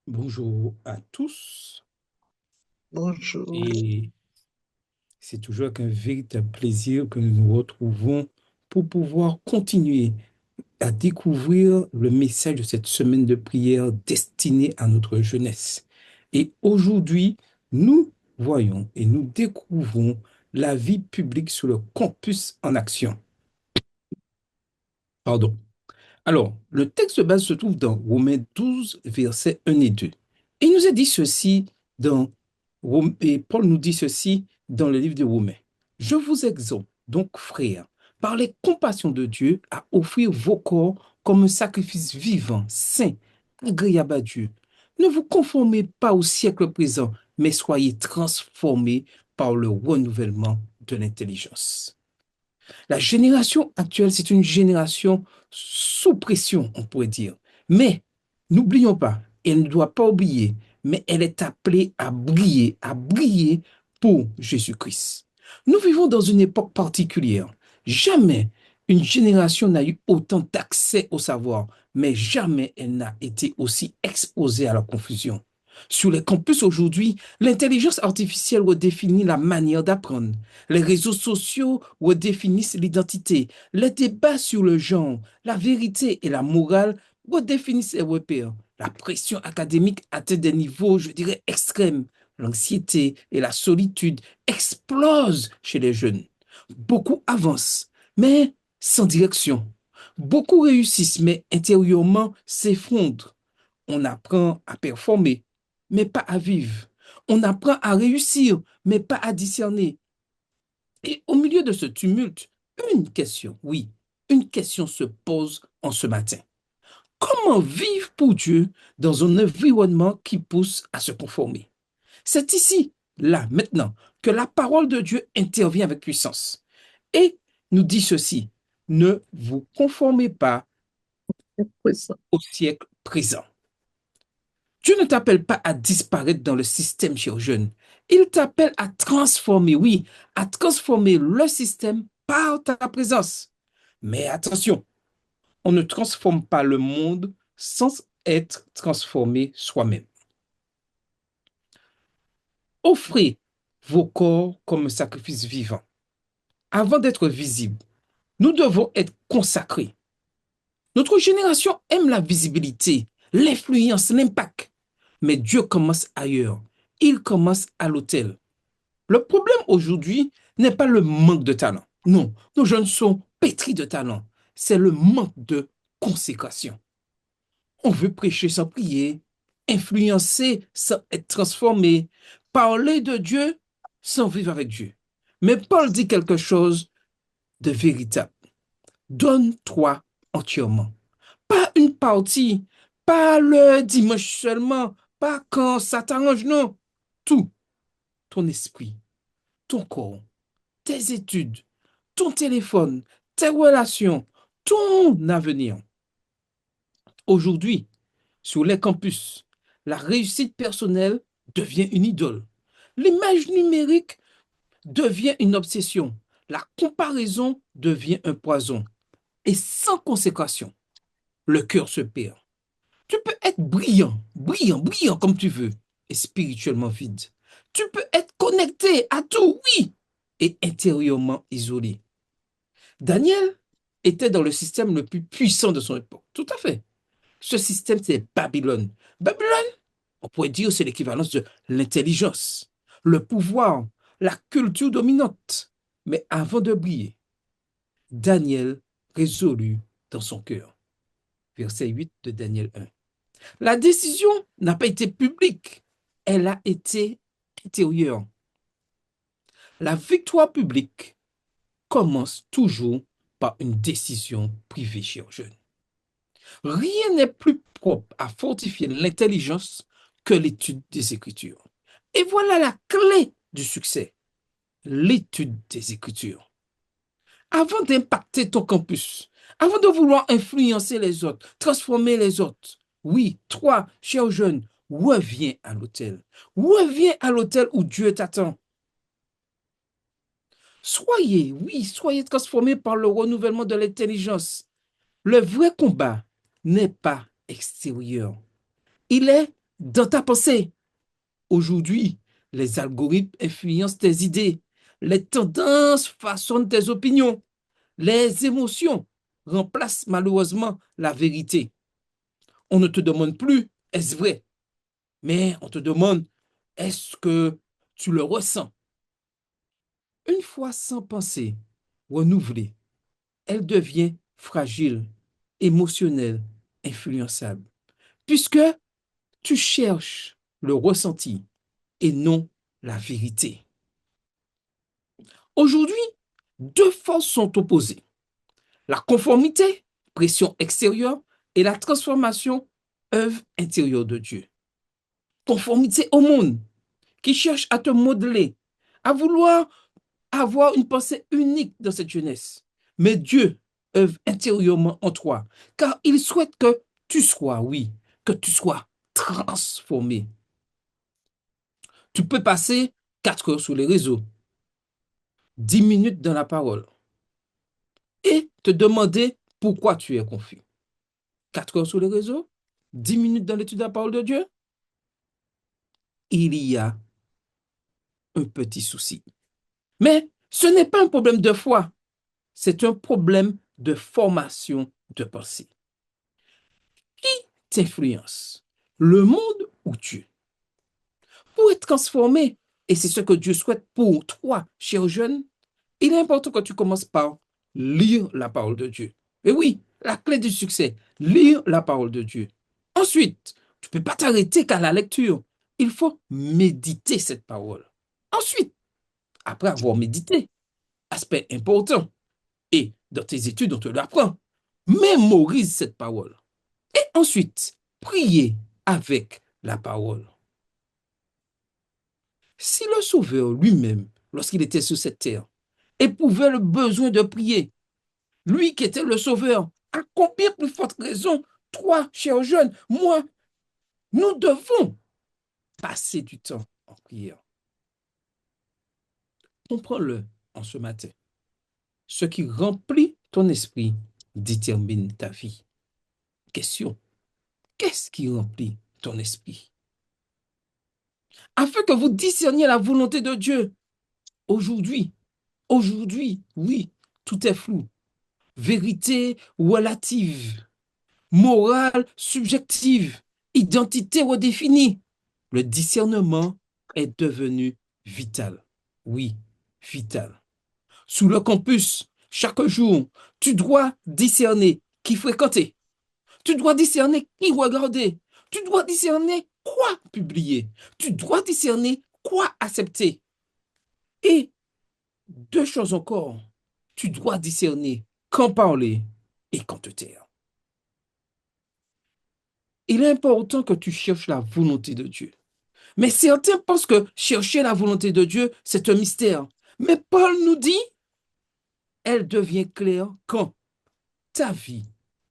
Bonjour à tous Bonjour. et c'est toujours avec un véritable plaisir que nous nous retrouvons pour pouvoir continuer à découvrir le message de cette semaine de prière destinée à notre jeunesse. Et aujourd'hui, nous voyons et nous découvrons la vie publique sur le campus en action. Pardon. Alors, le texte de base se trouve dans Romains 12, versets 1 et 2. Et il nous est dit ceci et Paul nous dit ceci dans le livre de Romains. Je vous exhorte donc, frères, par les compassions de Dieu, à offrir vos corps comme un sacrifice vivant, saint, agréable à Dieu. Ne vous conformez pas au siècle présent, mais soyez transformés par le renouvellement de l'intelligence. La génération actuelle, c'est une génération sous pression, on pourrait dire. Mais n'oublions pas, elle ne doit pas oublier, mais elle est appelée à briller pour Jésus-Christ. Nous vivons dans une époque particulière. Jamais une génération n'a eu autant d'accès au savoir, mais jamais elle n'a été aussi exposée à la confusion. Sur les campus aujourd'hui, l'intelligence artificielle redéfinit la manière d'apprendre. Les réseaux sociaux redéfinissent l'identité. Les débats sur le genre, la vérité et la morale redéfinissent les repères. La pression académique atteint des niveaux, je dirais, extrêmes. L'anxiété et la solitude explosent chez les jeunes. Beaucoup avancent, mais sans direction. Beaucoup réussissent, mais intérieurement s'effondrent. On apprend à performer, mais pas à vivre. On apprend à réussir, mais pas à discerner. Et au milieu de ce tumulte, une question, oui, une question se pose en ce matin. Comment vivre pour Dieu dans un environnement qui pousse à se conformer? C'est ici, là, maintenant, que la parole de Dieu intervient avec puissance et nous dit ceci, ne vous conformez pas Présent. au siècle présent. Dieu ne t'appelle pas à disparaître dans le système chez jeunes. Il t'appelle à transformer, oui, à transformer le système par ta présence. Mais attention, on ne transforme pas le monde sans être transformé soi-même. Offrez vos corps comme un sacrifice vivant. Avant d'être visible, nous devons être consacrés. Notre génération aime la visibilité, l'influence, l'impact. Mais Dieu commence ailleurs. Il commence à l'autel. Le problème aujourd'hui n'est pas le manque de talent. Non, nos jeunes sont pétris de talent. C'est le manque de consécration. On veut prêcher sans prier, influencer sans être transformé, parler de Dieu sans vivre avec Dieu. Mais Paul dit quelque chose de véritable. Donne-toi entièrement. Pas une partie, pas le dimanche seulement, pas quand ça t'arrange, non. Tout, ton esprit, ton corps, tes études, ton téléphone, tes relations, ton avenir. Aujourd'hui, sur les campus, la réussite personnelle devient une idole. L'image numérique devient une obsession. La comparaison devient un poison. Et sans consécration, le cœur se perd. Tu peux être brillant, brillant, brillant comme tu veux, et spirituellement vide. Tu peux être connecté à tout, oui, et intérieurement isolé. Daniel était dans le système le plus puissant de son époque. Tout à fait. Ce système, c'est Babylone. Babylone, on pourrait dire, c'est l'équivalence de l'intelligence, le pouvoir, la culture dominante. Mais avant de briller, Daniel résolut dans son cœur. Verset 8 de Daniel 1. La décision n'a pas été publique, elle a été intérieure. La victoire publique commence toujours par une décision privée, chers jeunes. Rien n'est plus propre à fortifier l'intelligence que l'étude des Écritures. Et voilà la clé du succès, l'étude des Écritures. Avant d'impacter ton campus, avant de vouloir influencer les autres, transformer les autres, oui, toi, cher jeune, reviens à l'hôtel. Reviens à l'hôtel où Dieu t'attend. Soyez, oui, soyez transformés par le renouvellement de l'intelligence. Le vrai combat n'est pas extérieur. Il est dans ta pensée. Aujourd'hui, les algorithmes influencent tes idées. Les tendances façonnent tes opinions. Les émotions remplacent malheureusement la vérité. On ne te demande plus, est-ce vrai? Mais on te demande, est-ce que tu le ressens? Une fois sans pensée renouvelée, elle devient fragile, émotionnelle, influençable, puisque tu cherches le ressenti et non la vérité. Aujourd'hui, deux forces sont opposées. La conformité, pression extérieure, et la transformation, œuvre intérieure de Dieu. Conformité au monde, qui cherche à te modeler, à vouloir avoir une pensée unique dans cette jeunesse. Mais Dieu œuvre intérieurement en toi, car il souhaite que tu sois, oui, que tu sois transformé. Tu peux passer 4 heures sur les réseaux, 10 minutes dans la parole et te demander pourquoi tu es confus. 4 heures sur les réseaux, 10 minutes dans l'étude de la parole de Dieu, il y a un petit souci. Mais ce n'est pas un problème de foi, c'est un problème de formation de pensée. Qui t'influence? Le monde ou Dieu? Pour être transformé, et c'est ce que Dieu souhaite pour toi, cher jeune, il est important que tu commences par lire la parole de Dieu. Et oui, la clé du succès, lire la parole de Dieu. Ensuite, tu ne peux pas t'arrêter qu'à la lecture. Il faut méditer cette parole. Ensuite, après avoir médité, aspect important, et dans tes études, on te l'apprend, mémorise cette parole. Et ensuite, prier avec la parole. Si le Sauveur lui-même, lorsqu'il était sur cette terre, éprouvait le besoin de prier, lui qui était le Sauveur, à combien plus forte raison, toi, cher jeune, moi, nous devons passer du temps en prière. Comprends-le en ce matin. Ce qui remplit ton esprit détermine ta vie. Question, qu'est-ce qui remplit ton esprit? Afin que vous discerniez la volonté de Dieu. Aujourd'hui, oui, tout est flou. Vérité relative, morale subjective, identité redéfinie. Le discernement est devenu vital. Oui, vital. Sous le campus, chaque jour, tu dois discerner qui fréquenter. Tu dois discerner qui regarder. Tu dois discerner quoi publier. Tu dois discerner quoi accepter. Et deux choses encore. Tu dois discerner quand parler et quand te taire. Il est important que tu cherches la volonté de Dieu. Mais certains pensent que chercher la volonté de Dieu, c'est un mystère. Mais Paul nous dit, elle devient claire quand ta vie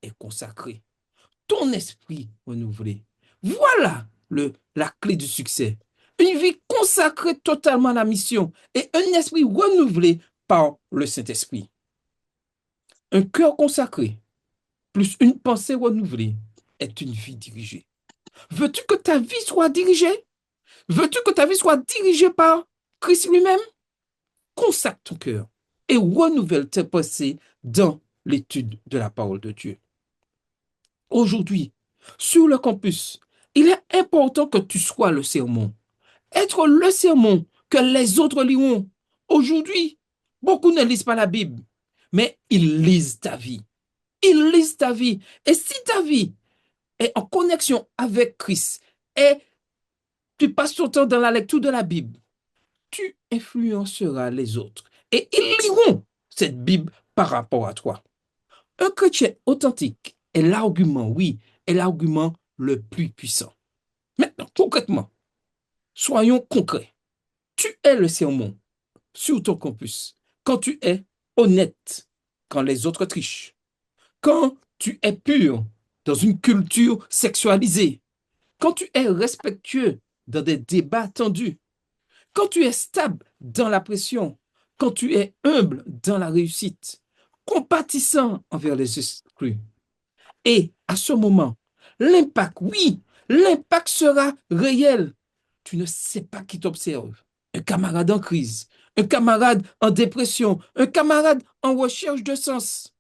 est consacrée, ton esprit renouvelé. Voilà la clé du succès. Une vie consacrée totalement à la mission et un esprit renouvelé par le Saint-Esprit. Un cœur consacré plus une pensée renouvelée est une vie dirigée. Veux-tu que ta vie soit dirigée? Veux-tu que ta vie soit dirigée par Christ lui-même? Consacre ton cœur et renouvelle tes pensées dans l'étude de la parole de Dieu. Aujourd'hui, sur le campus, il est important que tu sois le sermon. Être le sermon que les autres liront. Aujourd'hui, beaucoup ne lisent pas la Bible, mais ils lisent ta vie. Ils lisent ta vie. Et si ta vie est en connexion avec Christ et tu passes ton temps dans la lecture de la Bible, tu influenceras les autres et ils liront cette Bible par rapport à toi. Un chrétien authentique est l'argument, oui, est l'argument le plus puissant. Maintenant, concrètement, soyons concrets. Tu es le sermon sur ton campus quand tu es honnête, quand les autres trichent, quand tu es pur dans une culture sexualisée, quand tu es respectueux dans des débats tendus, quand tu es stable dans la pression, quand tu es humble dans la réussite, compatissant envers les exclus. Et à ce moment, l'impact, oui, L'impact sera réel. Tu ne sais pas qui t'observe. Un camarade en crise, un camarade en dépression, un camarade en recherche de sens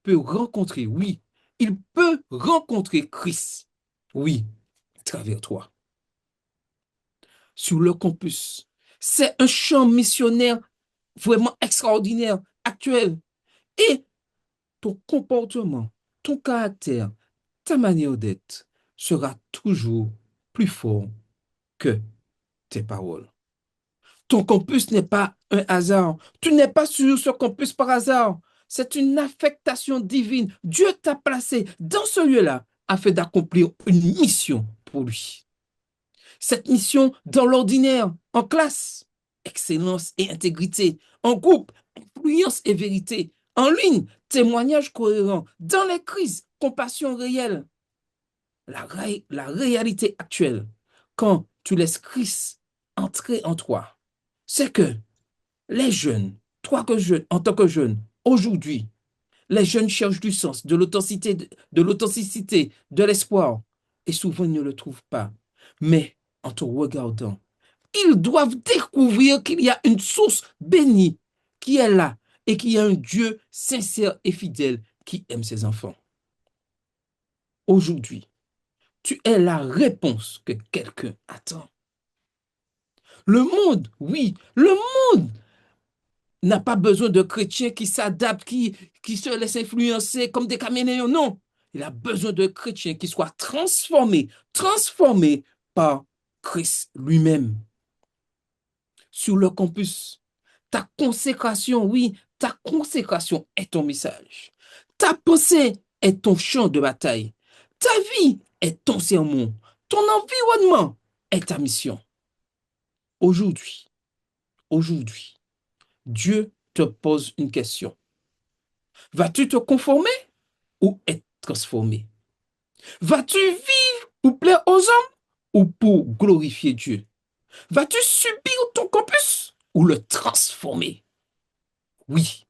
peut rencontrer, oui, il peut rencontrer Christ, oui, à travers toi, sur le campus. C'est un champ missionnaire vraiment extraordinaire, actuel. Et ton comportement, ton caractère, ta manière d'être sera toujours plus fort que tes paroles. Ton campus n'est pas un hasard. Tu n'es pas sur ce campus par hasard. C'est une affectation divine. Dieu t'a placé dans ce lieu-là afin d'accomplir une mission pour lui. Cette mission dans l'ordinaire, en classe, excellence et intégrité, en groupe, influence et vérité, en ligne, témoignage cohérent, dans les crises, compassion réelle, la réalité actuelle, quand tu laisses Christ entrer en toi, c'est que les jeunes, toi que jeune, en tant que jeune, aujourd'hui, les jeunes cherchent du sens, de l'authenticité, de l'espoir, et souvent ils ne le trouvent pas. Mais en te regardant, ils doivent découvrir qu'il y a une source bénie qui est là et qu'il y a un Dieu sincère et fidèle qui aime ses enfants. Aujourd'hui, tu es la réponse que quelqu'un attend. Le monde, oui, le monde n'a pas besoin de chrétiens qui s'adaptent, qui se laissent influencer comme des caméléons. Non, il a besoin de chrétiens qui soient transformés par Christ lui-même. Sur le campus, ta consécration, oui, ta consécration est ton message. Ta pensée est ton champ de bataille. Ta vie est ton sermon. Ton environnement est ta mission. Aujourd'hui, aujourd'hui, Dieu te pose une question. Vas-tu te conformer ou être transformé? Vas-tu vivre pour plaire aux hommes ou pour glorifier Dieu? Vas-tu subir ton campus ou le transformer? Oui,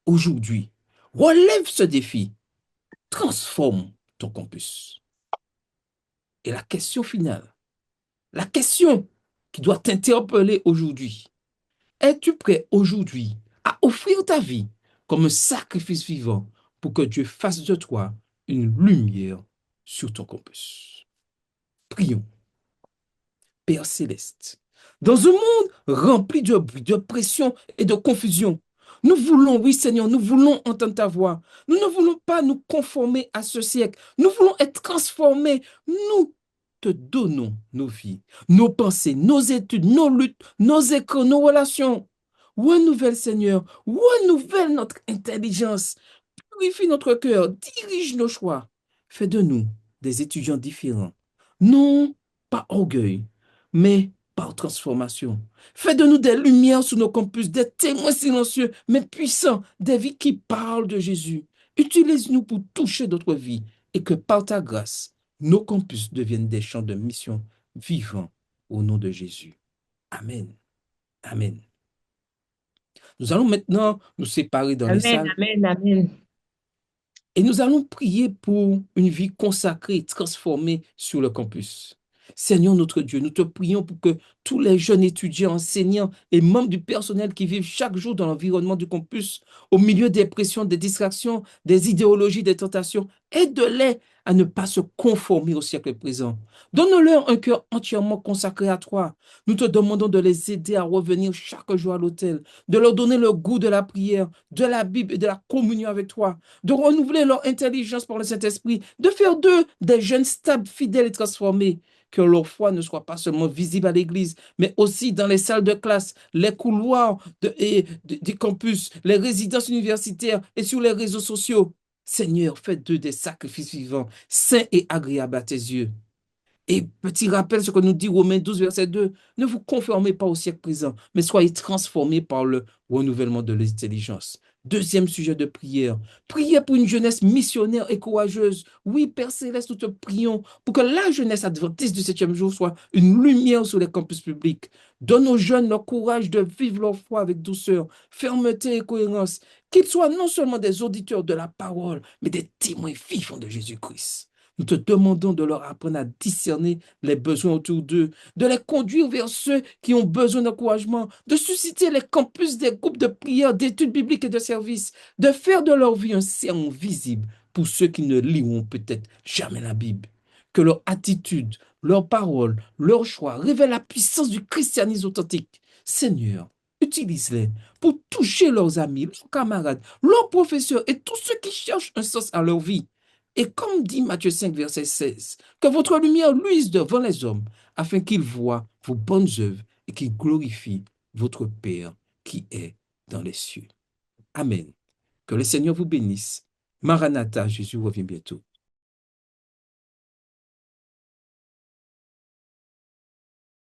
aujourd'hui, relève ce défi. Transforme ton campus. Et la question finale, la question qui doit t'interpeller aujourd'hui, es-tu prêt aujourd'hui à offrir ta vie comme un sacrifice vivant pour que Dieu fasse de toi une lumière sur ton campus? Prions. Père céleste, dans un monde rempli de bruit, de pression et de confusion, nous voulons, oui Seigneur, nous voulons entendre ta voix. Nous ne voulons pas nous conformer à ce siècle. Nous voulons être transformés. Nous te donnons nos vies, nos pensées, nos études, nos luttes, nos écrits, nos relations. Renouvelle, Seigneur, renouvelle notre intelligence. Purifie notre cœur, dirige nos choix. Fais de nous des étudiants différents. Non, pas orgueil, mais par transformation. Fais de nous des lumières sur nos campus, des témoins silencieux, mais puissants, des vies qui parlent de Jésus. Utilise-nous pour toucher d'autres vies et que par ta grâce, nos campus deviennent des champs de mission vivants au nom de Jésus. Amen. Amen. Nous allons maintenant nous séparer dans les Amen, salles. amen, amen. Et nous allons prier pour une vie consacrée et transformée sur le campus. Seigneur notre Dieu, nous te prions pour que tous les jeunes étudiants, enseignants et membres du personnel qui vivent chaque jour dans l'environnement du campus, au milieu des pressions, des distractions, des idéologies, des tentations, aide-les à ne pas se conformer au siècle présent. Donne-leur un cœur entièrement consacré à toi. Nous te demandons de les aider à revenir chaque jour à l'autel, de leur donner le goût de la prière, de la Bible et de la communion avec toi, de renouveler leur intelligence par le Saint-Esprit, de faire d'eux des jeunes stables, fidèles et transformés. Que leur foi ne soit pas seulement visible à l'église, mais aussi dans les salles de classe, les couloirs des campus, les résidences universitaires et sur les réseaux sociaux. Seigneur, fais d'eux des sacrifices vivants, saints et agréables à tes yeux. Et petit rappel, ce que nous dit Romains 12, verset 2, ne vous conformez pas au siècle présent, mais soyez transformés par le renouvellement de l'intelligence. Deuxième sujet de prière. Priez pour une jeunesse missionnaire et courageuse. Oui, Père Céleste, nous te prions pour que la jeunesse adventiste du septième jour soit une lumière sur les campus publics. Donne aux jeunes le courage de vivre leur foi avec douceur, fermeté et cohérence. Qu'ils soient non seulement des auditeurs de la parole, mais des témoins vivants de Jésus-Christ. Nous te demandons de leur apprendre à discerner les besoins autour d'eux, de les conduire vers ceux qui ont besoin d'encouragement, de susciter les campus des groupes de prière, d'études bibliques et de services, de faire de leur vie un sermon visible pour ceux qui ne liront peut-être jamais la Bible. Que leur attitude, leurs paroles, leurs choix révèlent la puissance du christianisme authentique. Seigneur, utilise-les pour toucher leurs amis, leurs camarades, leurs professeurs et tous ceux qui cherchent un sens à leur vie. Et comme dit Matthieu 5, verset 16, que votre lumière luise devant les hommes, afin qu'ils voient vos bonnes œuvres et qu'ils glorifient votre Père qui est dans les cieux. Amen. Que le Seigneur vous bénisse. Maranatha, Jésus revient bientôt.